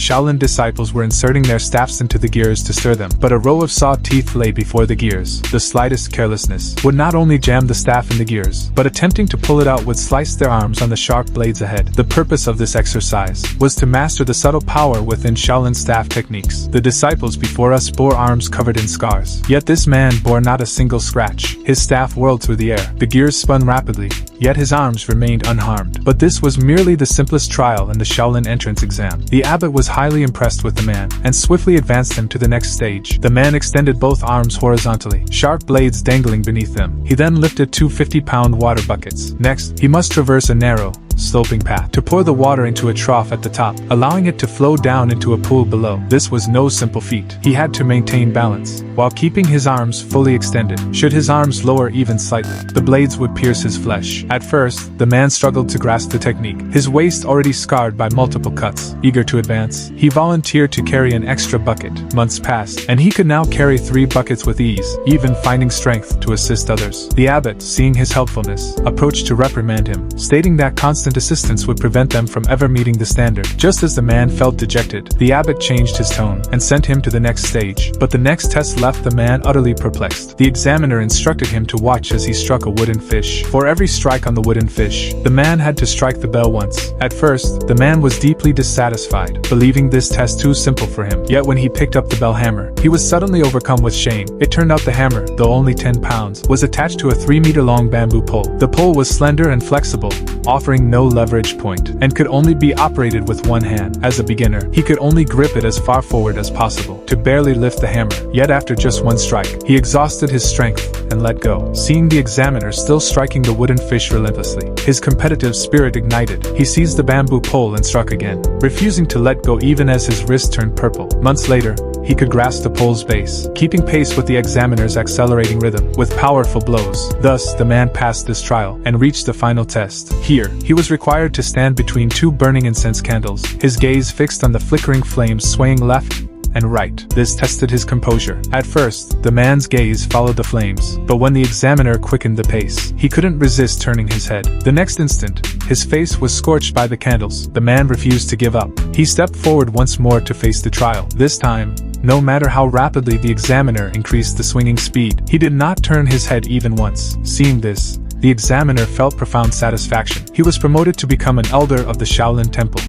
Shaolin disciples were inserting their staffs into the gears to stir them, but a row of saw teeth lay before the gears. The slightest carelessness would not only jam the staff in the gears, but attempting to pull it out would slice their arms on the sharp blades ahead. The purpose of this exercise was to master the subtle power within Shaolin staff techniques. The disciples before us bore arms covered in scars, yet this man bore not a single scratch. His staff whirled through the air, the gears spun rapidly, yet his arms remained unharmed. But this was merely the simplest trial in the Shaolin entrance exam. The abbot was highly impressed with the man, and swiftly advanced him to the next stage. The man extended both arms horizontally, sharp blades dangling beneath them. He then lifted two 50-pound water buckets. Next, he must traverse a narrow, sloping path to pour the water into a trough at the top, allowing it to flow down into a pool below. This was no simple feat. He had to maintain balance, while keeping his arms fully extended. Should his arms lower even slightly, the blades would pierce his flesh. At first, the man struggled to grasp the technique, his waist already scarred by multiple cuts. Eager to advance, he volunteered to carry an extra bucket. Months passed, and he could now carry 3 buckets with ease, even finding strength to assist others. The abbot, seeing his helpfulness, approached to reprimand him, stating that constant assistance would prevent them from ever meeting the standard. Just as the man felt dejected, the abbot changed his tone and sent him to the next stage. But the next test left the man utterly perplexed. The examiner instructed him to watch as he struck a wooden fish. For every strike on the wooden fish, the man had to strike the bell once. At first, the man was deeply dissatisfied, believing this test too simple for him. Yet when he picked up the bell hammer, he was suddenly overcome with shame. It turned out the hammer, though only 10 pounds, was attached to a 3-meter-long bamboo pole. The pole was slender and flexible, offering no leverage point, and could only be operated with one hand. As a beginner, he could only grip it as far forward as possible to barely lift the hammer. Yet after just one strike, he exhausted his strength and let go. Seeing the examiner still striking the wooden fish relentlessly, his competitive spirit ignited. He seized the bamboo pole and struck again, refusing to let go even as his wrist turned purple. Months later, he could grasp the pole's base, keeping pace with the examiner's accelerating rhythm, with powerful blows. Thus, the man passed this trial, and reached the final test. Here, he was required to stand between 2 burning incense candles, his gaze fixed on the flickering flames swaying left and right. This tested his composure. At first, the man's gaze followed the flames, but when the examiner quickened the pace, he couldn't resist turning his head. The next instant, his face was scorched by the candles. The man refused to give up. He stepped forward once more to face the trial. This time, no matter how rapidly the examiner increased the swinging speed, he did not turn his head even once. Seeing this, the examiner felt profound satisfaction. He was promoted to become an elder of the Shaolin Temple.